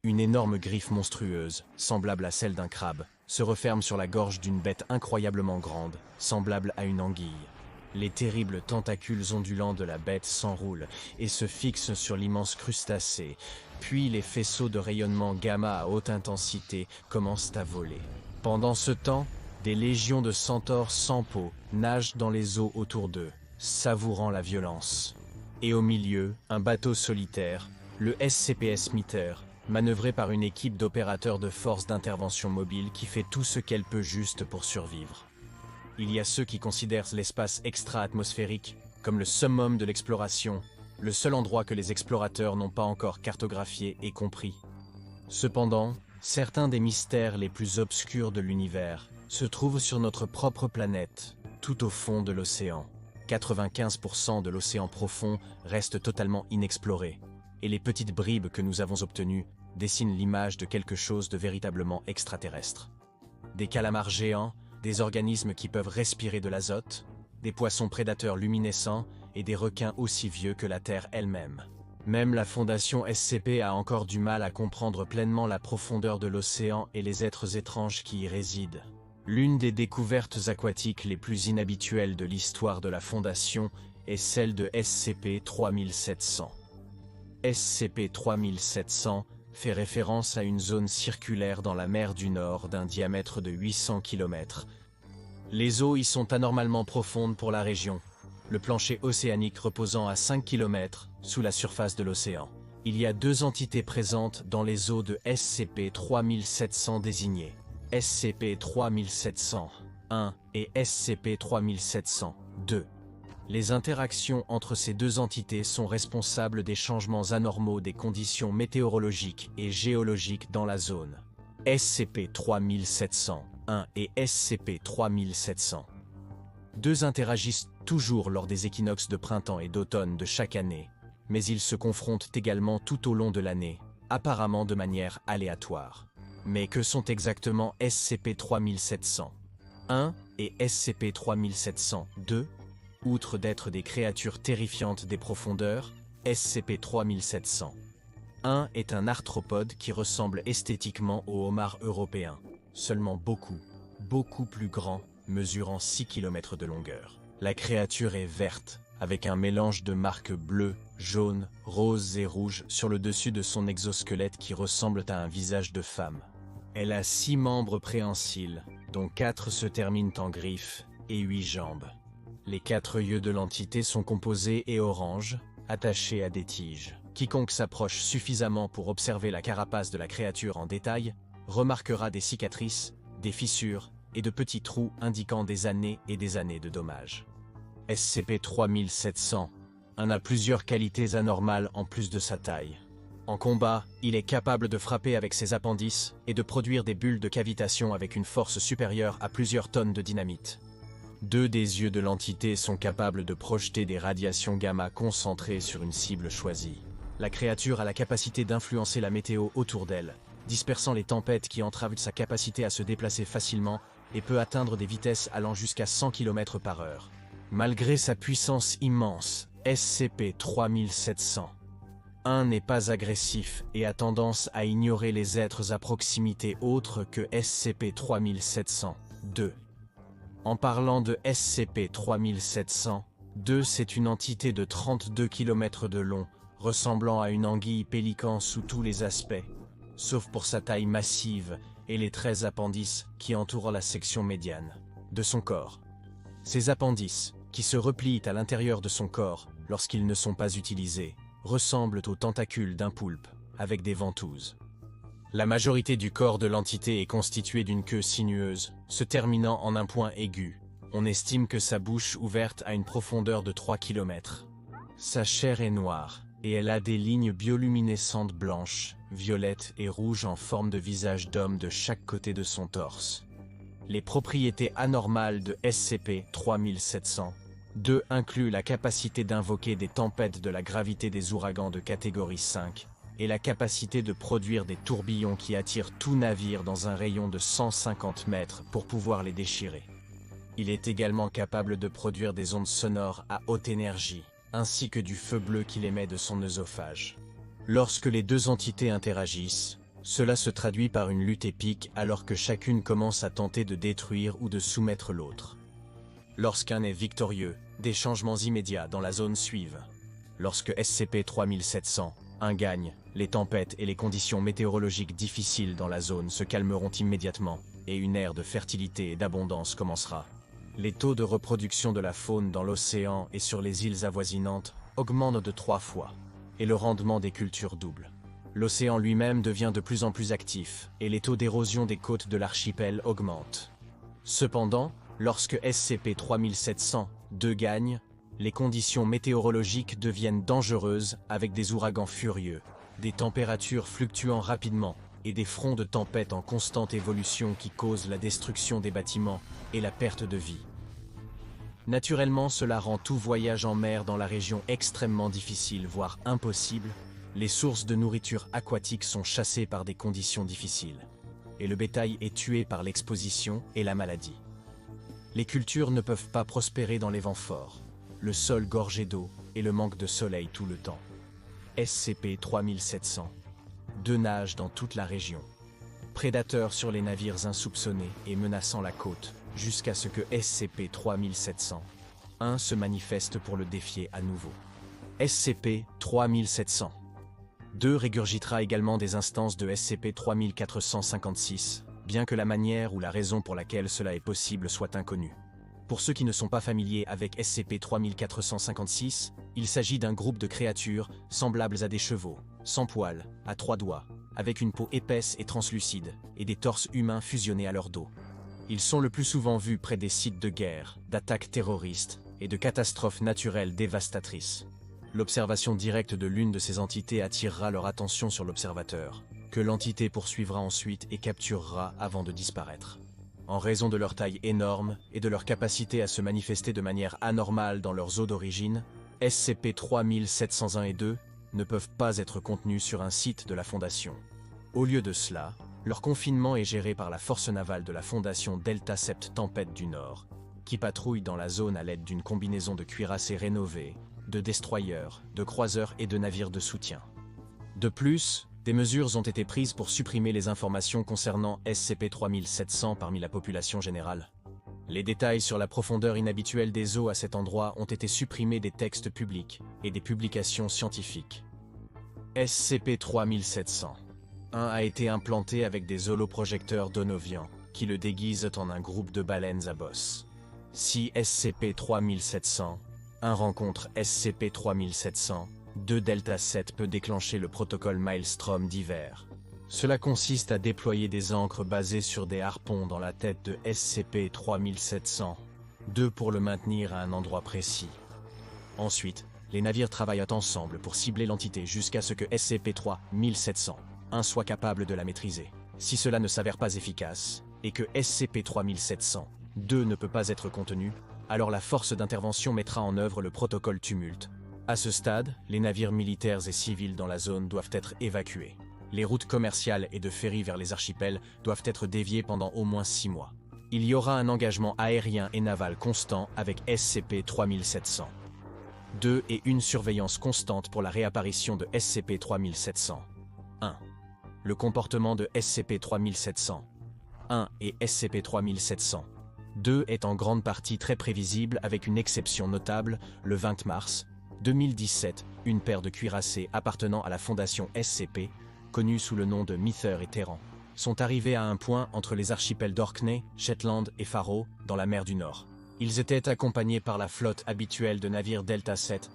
Une énorme griffe monstrueuse, semblable à celle d'un crabe, se referme sur la gorge d'une bête incroyablement grande, semblable à une anguille. Les terribles tentacules ondulants de la bête s'enroulent et se fixent sur l'immense crustacé, puis les faisceaux de rayonnement gamma à haute intensité commencent à voler. Pendant ce temps, des légions de centaures sans peau nagent dans les eaux autour d'eux, savourant la violence. Et au milieu, un bateau solitaire, le SCP Smithers, manœuvré par une équipe d'opérateurs de forces d'intervention mobile qui fait tout ce qu'elle peut juste pour survivre. Il y a ceux qui considèrent l'espace extra-atmosphérique comme le summum de l'exploration, le seul endroit que les explorateurs n'ont pas encore cartographié et compris. Cependant, certains des mystères les plus obscurs de l'univers se trouvent sur notre propre planète, tout au fond de l'océan. 95% de l'océan profond reste totalement inexploré, et les petites bribes que nous avons obtenues dessinent l'image de quelque chose de véritablement extraterrestre. Des calamars géants, des organismes qui peuvent respirer de l'azote, des poissons prédateurs luminescents et des requins aussi vieux que la Terre elle-même. Même la Fondation SCP a encore du mal à comprendre pleinement la profondeur de l'océan et les êtres étranges qui y résident. L'une des découvertes aquatiques les plus inhabituelles de l'histoire de la Fondation est celle de SCP-3700. SCP-3700 fait référence à une zone circulaire dans la mer du Nord d'un diamètre de 800 km. Les eaux y sont anormalement profondes pour la région, le plancher océanique reposant à 5 km sous la surface de l'océan. Il y a deux entités présentes dans les eaux de SCP-3700 désignées, SCP-3700-1 et SCP-3700-2. Les interactions entre ces deux entités sont responsables des changements anormaux des conditions météorologiques et géologiques dans la zone. SCP-3700-1 et SCP-3700-2 interagissent toujours lors des équinoxes de printemps et d'automne de chaque année, mais ils se confrontent également tout au long de l'année, apparemment de manière aléatoire. Mais que sont exactement SCP-3700-1 et SCP-3700-2 ? Outre d'être des créatures terrifiantes des profondeurs, SCP-3700-1 est un arthropode qui ressemble esthétiquement au homard européen, seulement beaucoup plus grand, mesurant 6 km de longueur. La créature est verte, avec un mélange de marques bleues, jaunes, roses et rouges sur le dessus de son exosquelette qui ressemble à un visage de femme. Elle a 6 membres préhensils, dont 4 se terminent en griffes, et 8 jambes. Les 4 yeux de l'entité sont composés et orange, attachés à des tiges. Quiconque s'approche suffisamment pour observer la carapace de la créature en détail remarquera des cicatrices, des fissures et de petits trous indiquant des années et des années de dommages. SCP-3700 a plusieurs qualités anormales en plus de sa taille. En combat, il est capable de frapper avec ses appendices et de produire des bulles de cavitation avec une force supérieure à plusieurs tonnes de dynamite. 2 des yeux de l'entité sont capables de projeter des radiations gamma concentrées sur une cible choisie. La créature a la capacité d'influencer la météo autour d'elle, dispersant les tempêtes qui entravent sa capacité à se déplacer facilement et peut atteindre des vitesses allant jusqu'à 100 km/h. Malgré sa puissance immense, SCP-3700-1 n'est pas agressif et a tendance à ignorer les êtres à proximité autres que SCP-3700-2. En parlant de SCP-3700-2, c'est une entité de 32 km de long, ressemblant à une anguille pélican sous tous les aspects, sauf pour sa taille massive et les 13 appendices qui entourent la section médiane de son corps. Ces appendices, qui se replient à l'intérieur de son corps lorsqu'ils ne sont pas utilisés, ressemblent aux tentacules d'un poulpe, avec des ventouses. La majorité du corps de l'entité est constituée d'une queue sinueuse, se terminant en un point aigu. On estime que sa bouche ouverte a une profondeur de 3 km. Sa chair est noire, et elle a des lignes bioluminescentes blanches, violettes et rouges en forme de visage d'homme de chaque côté de son torse. Les propriétés anormales de SCP-3700-2 incluent la capacité d'invoquer des tempêtes de la gravité des ouragans de catégorie 5, et la capacité de produire des tourbillons qui attirent tout navire dans un rayon de 150 mètres pour pouvoir les déchirer. Il est également capable de produire des ondes sonores à haute énergie, ainsi que du feu bleu qu'il émet de son œsophage. Lorsque les deux entités interagissent, Cela se traduit par une lutte épique alors que chacune commence à tenter de détruire ou de soumettre l'autre. Lorsqu'un est victorieux, des changements immédiats dans la zone suivent. Lorsque SCP-3700-1 gagne, les tempêtes et les conditions météorologiques difficiles dans la zone se calmeront immédiatement, et une ère de fertilité et d'abondance commencera. Les taux de reproduction de la faune dans l'océan et sur les îles avoisinantes augmentent de 3 fois, et le rendement des cultures double. L'océan lui-même devient de plus en plus actif, et les taux d'érosion des côtes de l'archipel augmentent. Cependant, lorsque SCP-3700-2 gagne, les conditions météorologiques deviennent dangereuses avec des ouragans furieux, des températures fluctuant rapidement et des fronts de tempête en constante évolution qui causent la destruction des bâtiments et la perte de vie. Naturellement, cela rend tout voyage en mer dans la région extrêmement difficile, voire impossible. Les sources de nourriture aquatique sont chassées par des conditions difficiles, et le bétail est tué par l'exposition et la maladie. Les cultures ne peuvent pas prospérer dans les vents forts, le sol gorgé d'eau et le manque de soleil tout le temps. SCP-3700 nage dans toute la région, prédateur sur les navires insoupçonnés et menaçant la côte, jusqu'à ce que SCP-3700-1 se manifeste pour le défier à nouveau. SCP-3700-2 régurgitera également des instances de SCP-3456, bien que la manière ou la raison pour laquelle cela est possible soit inconnue. Pour ceux qui ne sont pas familiers avec SCP-3456, il s'agit d'un groupe de créatures semblables à des chevaux, sans poils, à 3 doigts, avec une peau épaisse et translucide, et des torses humains fusionnés à leur dos. Ils sont le plus souvent vus près des sites de guerre, d'attaques terroristes et de catastrophes naturelles dévastatrices. L'observation directe de l'une de ces entités attirera leur attention sur l'observateur, que l'entité poursuivra ensuite et capturera avant de disparaître. En raison de leur taille énorme et de leur capacité à se manifester de manière anormale dans leurs eaux d'origine, SCP-3701 et 2 ne peuvent pas être contenus sur un site de la Fondation. Au lieu de cela, leur confinement est géré par la force navale de la Fondation Delta Sept Tempête du Nord, qui patrouille dans la zone à l'aide d'une combinaison de cuirassés rénovés, de destroyers, de croiseurs et de navires de soutien. De plus, des mesures ont été prises pour supprimer les informations concernant SCP-3700 parmi la population générale. Les détails sur la profondeur inhabituelle des eaux à cet endroit ont été supprimés des textes publics et des publications scientifiques. SCP-3700-1 a été implanté avec des holoprojecteurs donovians qui le déguisent en un groupe de baleines à bosse. Si SCP-3700-1 rencontre SCP-3700, Delta 7 peut déclencher le protocole Maelstrom d'hiver. Cela consiste à déployer des ancres basées sur des harpons dans la tête de SCP-3700, pour le maintenir à un endroit précis. Ensuite, les navires travaillent ensemble pour cibler l'entité jusqu'à ce que SCP-3700 soit capable de la maîtriser. Si cela ne s'avère pas efficace, et que SCP-3700 ne peut pas être contenu, alors la force d'intervention mettra en œuvre le protocole Tumulte. À ce stade, les navires militaires et civils dans la zone doivent être évacués. Les routes commerciales et de ferry vers les archipels doivent être déviées pendant au moins 6 mois. Il y aura un engagement aérien et naval constant avec SCP-3700. Et une surveillance constante pour la réapparition de SCP-3700. Le comportement de SCP-3700 et SCP-3700 est en grande partie très prévisible avec une exception notable. Le 20 mars 2017, une paire de cuirassés appartenant à la Fondation SCP, connue sous le nom de Mither et Terran, sont arrivés à un point entre les archipels d'Orkney, Shetland et Faroe, dans la mer du Nord. Ils étaient accompagnés par la flotte habituelle de navires Delta 7.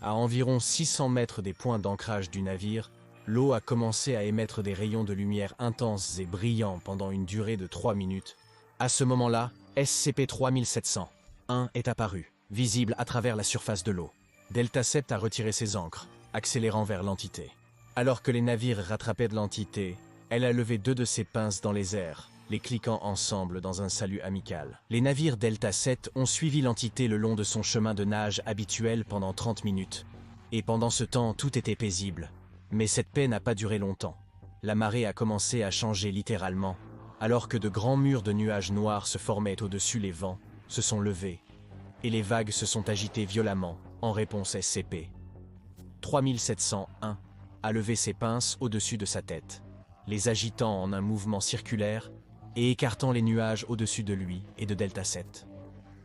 À environ 600 mètres des points d'ancrage du navire, l'eau a commencé à émettre des rayons de lumière intenses et brillants pendant une durée de 3 minutes. À ce moment-là, SCP-3700 est apparu, visible à travers la surface de l'eau. Delta 7 a retiré ses ancres, accélérant vers l'entité. Alors que les navires rattrapaient de l'entité, elle a levé 2 de ses pinces dans les airs, les cliquant ensemble dans un salut amical. Les navires Delta 7 ont suivi l'entité le long de son chemin de nage habituel pendant 30 minutes. Et pendant ce temps, tout était paisible. Mais cette paix n'a pas duré longtemps. La marée a commencé à changer littéralement, alors que de grands murs de nuages noirs se formaient au-dessus, les vents se sont levés, et les vagues se sont agitées violemment en réponse. SCP-3701 a levé ses pinces au-dessus de sa tête. les agitant en un mouvement circulaire et écartant les nuages au-dessus de lui et de Delta 7.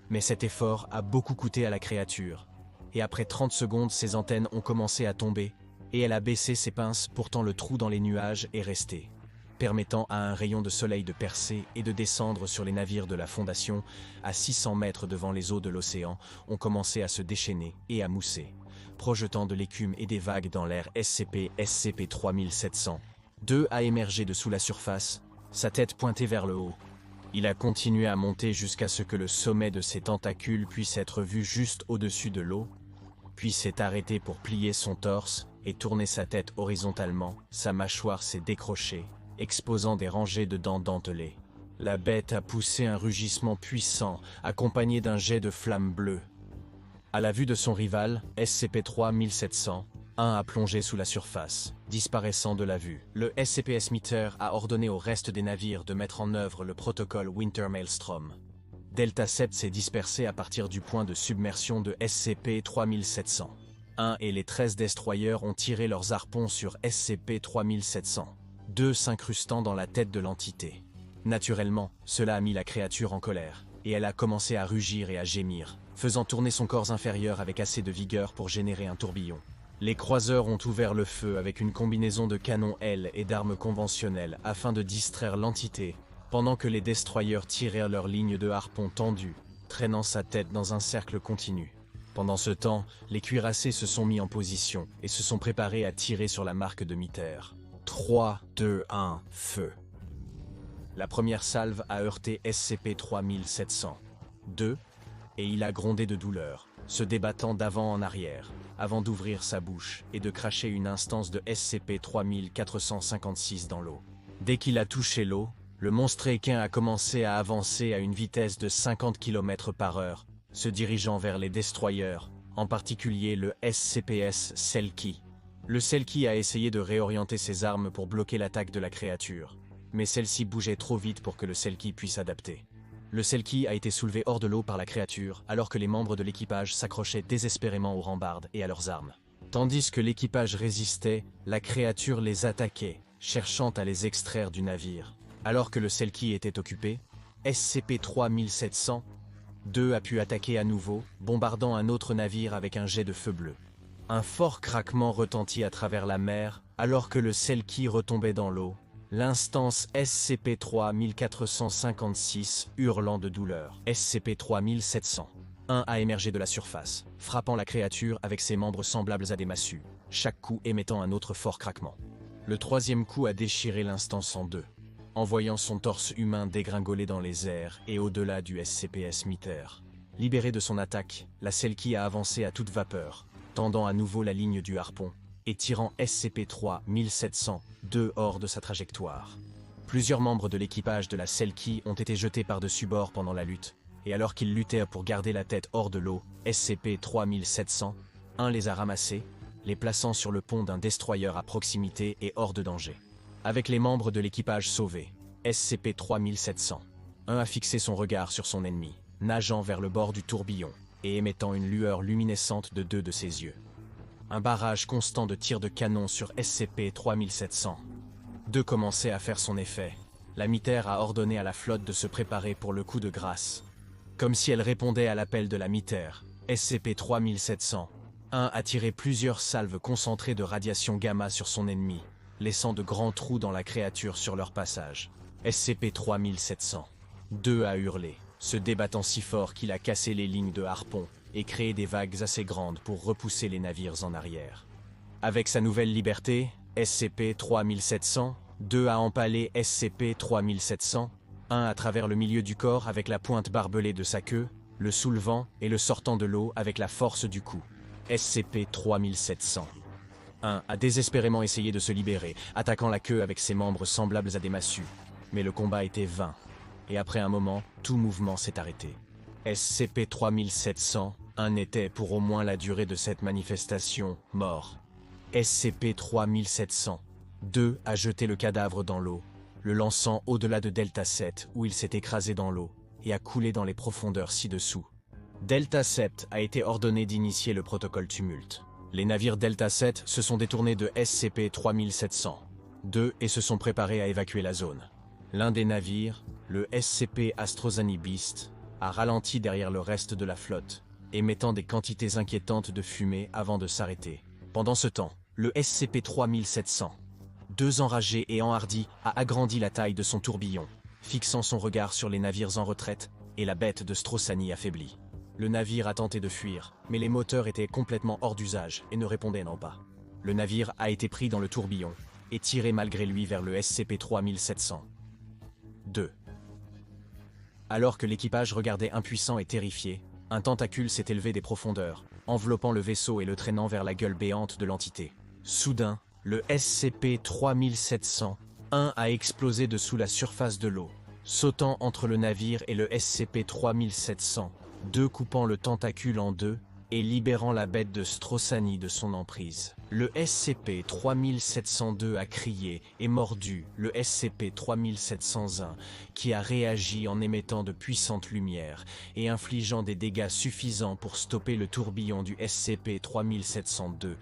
Mais cet effort a beaucoup coûté à la créature, et après 30 secondes, ses antennes ont commencé à tomber, et elle a baissé ses pinces, pourtant le trou dans les nuages est resté, permettant à un rayon de soleil de percer et de descendre sur les navires de la Fondation, à 600 mètres devant les eaux de l'océan, ont commencé à se déchaîner et à mousser, projetant de l'écume et des vagues dans l'air. SCP-3700. 2 a émergé de sous la surface, sa tête pointée vers le haut. Il a continué à monter jusqu'à ce que le sommet de ses tentacules puisse être vu juste au-dessus de l'eau, puis s'est arrêté pour plier son torse et tourner sa tête horizontalement. Sa mâchoire s'est décrochée, exposant des rangées de dents dentelées. La bête a poussé un rugissement puissant, accompagné d'un jet de flammes bleues. À la vue de son rival, SCP-3700, un a plongé sous la surface, disparaissant de la vue. Le SCP-Meter a ordonné au reste des navires de mettre en œuvre le protocole Winter Maelstrom. Delta 7 s'est dispersé à partir du point de submersion de SCP-3700. 1 et les 13 destroyers ont tiré leurs harpons sur SCP-3700, 2 s'incrustant dans la tête de l'entité. Naturellement, cela a mis la créature en colère, et elle a commencé à rugir et à gémir, faisant tourner son corps inférieur avec assez de vigueur pour générer un tourbillon. Les croiseurs ont ouvert le feu avec une combinaison de canons L et d'armes conventionnelles afin de distraire l'entité, pendant que les destroyers tirèrent leurs lignes de harpons tendues, traînant sa tête dans un cercle continu. Pendant ce temps, les cuirassés se sont mis en position et se sont préparés à tirer sur la marque de Meter. 3, 2, 1, feu. La première salve a heurté SCP-3700. 2, et il a grondé de douleur, se débattant d'avant en arrière, avant d'ouvrir sa bouche et de cracher une instance de SCP-3456 dans l'eau. Dès qu'il a touché l'eau, le monstre équin a commencé à avancer à une vitesse de 50 km/h, se dirigeant vers les destroyers, en particulier le SCPS Selkie. Le Selkie a essayé de réorienter ses armes pour bloquer l'attaque de la créature, mais celle-ci bougeait trop vite pour que le Selkie puisse adapter. Le Selkie a été soulevé hors de l'eau par la créature, alors que les membres de l'équipage s'accrochaient désespérément aux rambardes et à leurs armes. Tandis que l'équipage résistait, la créature les attaquait, cherchant à les extraire du navire. Alors que le Selkie était occupé, SCP-3700 2 a pu attaquer à nouveau, bombardant un autre navire avec un jet de feu bleu. Un fort craquement retentit à travers la mer, alors que le Selkie retombait dans l'eau, l'instance SCP-3456 hurlant de douleur. SCP-3700. 1 a émergé de la surface, frappant la créature avec ses membres semblables à des massues, chaque coup émettant un autre fort craquement. Le troisième coup a déchiré l'instance en deux, envoyant son torse humain dégringoler dans les airs et au-delà du SCP-Meter. Libérée de son attaque, la Selkie a avancé à toute vapeur, tendant à nouveau la ligne du harpon et tirant SCP-3700-2 hors de sa trajectoire. Plusieurs membres de l'équipage de la Selkie ont été jetés par-dessus bord pendant la lutte, et alors qu'ils luttaient pour garder la tête hors de l'eau, SCP-3700-1 les a ramassés, les plaçant sur le pont d'un destroyer à proximité et hors de danger. Avec les membres de l'équipage sauvés, SCP-3700-1 a fixé son regard sur son ennemi, nageant vers le bord du tourbillon et émettant une lueur luminescente de 2 de ses yeux. Un barrage constant de tirs de canon sur SCP-3700. 2 commençait à faire son effet. La Meter a ordonné à la flotte de se préparer pour le coup de grâce. Comme si elle répondait à l'appel de la Meter, SCP-3700-1 a tiré plusieurs salves concentrées de radiation gamma sur son ennemi, laissant de grands trous dans la créature sur leur passage. SCP-3700-2 a hurlé, se débattant si fort qu'il a cassé les lignes de harpon et créé des vagues assez grandes pour repousser les navires en arrière. Avec sa nouvelle liberté, SCP-3700-2 a empalé SCP-3700-1 à travers le milieu du corps avec la pointe barbelée de sa queue, le soulevant et le sortant de l'eau avec la force du coup. SCP-3700-1 a désespérément essayé de se libérer, attaquant la queue avec ses membres semblables à des massues. Mais le combat était vain, et après un moment, tout mouvement s'est arrêté. SCP-3700-1 était, pour au moins la durée de cette manifestation, mort. SCP-3700-2 a jeté le cadavre dans l'eau, le lançant au-delà de Delta 7 où il s'est écrasé dans l'eau et a coulé dans les profondeurs ci-dessous. Delta 7 a été ordonné d'initier le protocole Tumulte. Les navires Delta 7 se sont détournés de SCP-3700. 2 et se sont préparés à évacuer la zone. L'un des navires, le SCP Astrozani Beast, a ralenti derrière le reste de la flotte, émettant des quantités inquiétantes de fumée avant de s'arrêter. Pendant ce temps, le SCP-3700, 2 enragé et enhardi, a agrandi la taille de son tourbillon, fixant son regard sur les navires en retraite et la bête de Strossani affaiblie. Le navire a tenté de fuir, mais les moteurs étaient complètement hors d'usage et ne répondaient pas. Le navire a été pris dans le tourbillon et tiré malgré lui vers le SCP-3700. 2. Alors que l'équipage regardait impuissant et terrifié, un tentacule s'est élevé des profondeurs, enveloppant le vaisseau et le traînant vers la gueule béante de l'entité. Soudain, le SCP-3700-1 a explosé dessous la surface de l'eau, sautant entre le navire et le SCP-3700, coupant le tentacule en deux et libérant la bête de Strossani de son emprise. Le SCP-3702 a crié et mordu le SCP-3701, qui a réagi en émettant de puissantes lumières et infligeant des dégâts suffisants pour stopper le tourbillon du SCP-3702.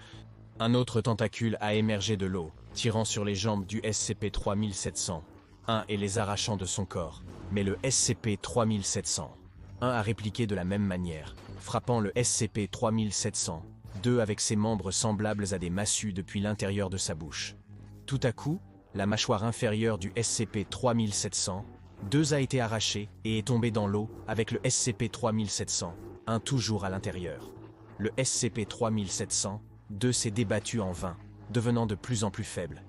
Un autre tentacule a émergé de l'eau, tirant sur les jambes du SCP-3700, et les arrachant de son corps. Mais le SCP-3700 a répliqué de la même manière, frappant le SCP-3700, avec ses membres semblables à des massues depuis l'intérieur de sa bouche. Tout à coup, la mâchoire inférieure du SCP-3700, a été arrachée et est tombée dans l'eau avec le SCP-3700, toujours à l'intérieur. Le SCP-3700, s'est débattu en vain, devenant de plus en plus faible.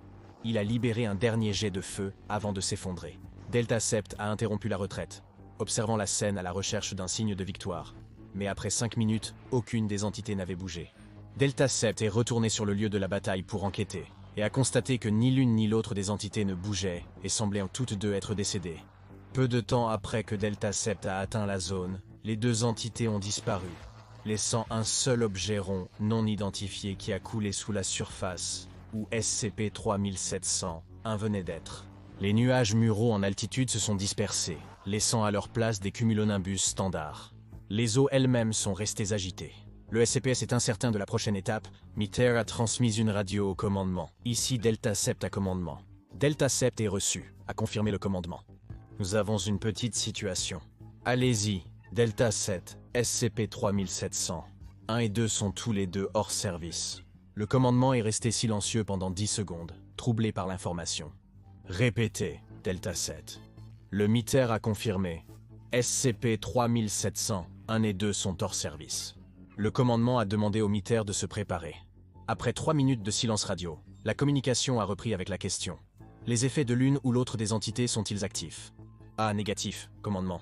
Il a libéré un dernier jet de feu avant de s'effondrer. Delta Sept a interrompu la retraite, observant la scène à la recherche d'un signe de victoire. Mais après 5 minutes, aucune des entités n'avait bougé. Delta Sept est retourné sur le lieu de la bataille pour enquêter, et a constaté que ni l'une ni l'autre des entités ne bougeaient et semblaient toutes deux être décédées. Peu de temps après que Delta Sept a atteint la zone, les 2 entités ont disparu, laissant un seul objet rond non identifié qui a coulé sous la surface, où SCP-3700 venait d'être. Les nuages muraux en altitude se sont dispersés, laissant à leur place des cumulonimbus standards. Les eaux elles-mêmes sont restées agitées. Le SCPS est incertain de la prochaine étape. MITER a transmis une radio au commandement. Ici Delta Sept à commandement. Delta Sept est reçu, a confirmé le commandement. Nous avons une petite situation. Allez-y, Delta Sept, SCP-3700. 1 et 2 sont tous les deux hors service. Le commandement est resté silencieux pendant 10 secondes, troublé par l'information. Répétez, Delta Sept. Le MITER a confirmé. SCP-3700, 1 et 2 sont hors service. Le commandement a demandé au MITER de se préparer. Après 3 minutes de silence radio, la communication a repris avec la question. Les effets de l'une ou l'autre des entités sont-ils actifs? A. Négatif, commandement.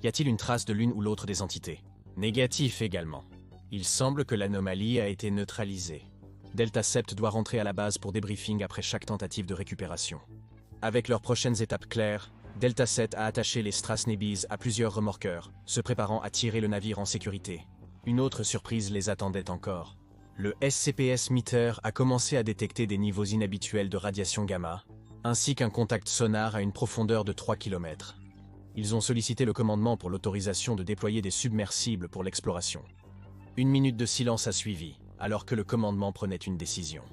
Y a-t-il une trace de l'une ou l'autre des entités? Négatif également. Il semble que l'anomalie a été neutralisée. Delta Sept doit rentrer à la base pour débriefing après chaque tentative de récupération. Avec leurs prochaines étapes claires, Delta Sept a attaché les Strassnebies à plusieurs remorqueurs, se préparant à tirer le navire en sécurité. Une autre surprise les attendait encore. Le SCPS MITER a commencé à détecter des niveaux inhabituels de radiation gamma, ainsi qu'un contact sonar à une profondeur de 3 km. Ils ont sollicité le commandement pour l'autorisation de déployer des submersibles pour l'exploration. 1 minute de silence a suivi, alors que le commandement prenait une décision.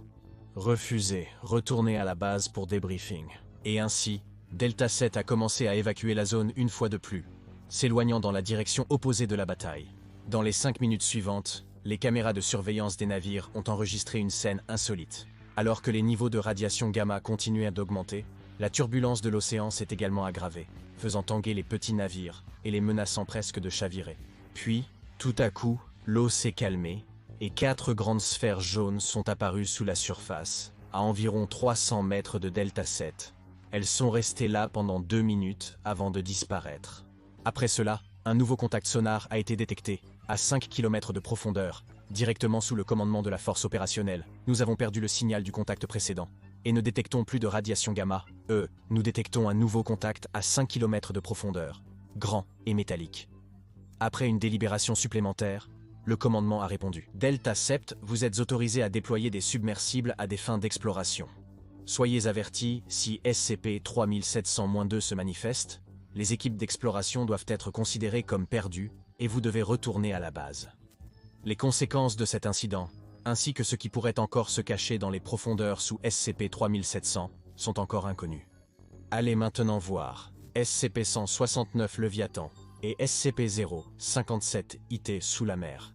Refusé, retourner à la base pour débriefing. Et ainsi, Delta Sept a commencé à évacuer la zone une fois de plus, s'éloignant dans la direction opposée de la bataille. Dans les 5 minutes suivantes, les caméras de surveillance des navires ont enregistré une scène insolite. Alors que les niveaux de radiation gamma continuaient d'augmenter, la turbulence de l'océan s'est également aggravée, faisant tanguer les petits navires et les menaçant presque de chavirer. Puis, tout à coup, l'eau s'est calmée, et 4 grandes sphères jaunes sont apparues sous la surface, à environ 300 mètres de Delta Sept. Elles sont restées là pendant 2 minutes avant de disparaître. Après cela, un nouveau contact sonar a été détecté, à 5 km de profondeur, directement sous le commandement de la force opérationnelle. Nous avons perdu le signal du contact précédent, et ne détectons plus de radiation gamma. Nous détectons un nouveau contact à 5 km de profondeur, grand et métallique. Après une délibération supplémentaire, le commandement a répondu. Delta Sept, vous êtes autorisé à déployer des submersibles à des fins d'exploration. Soyez avertis, si SCP-3700-2 se manifeste, les équipes d'exploration doivent être considérées comme perdues et vous devez retourner à la base. Les conséquences de cet incident, ainsi que ce qui pourrait encore se cacher dans les profondeurs sous SCP-3700, sont encore inconnus. Allez maintenant voir SCP-169 Leviathan et SCP-057 IT sous la mer.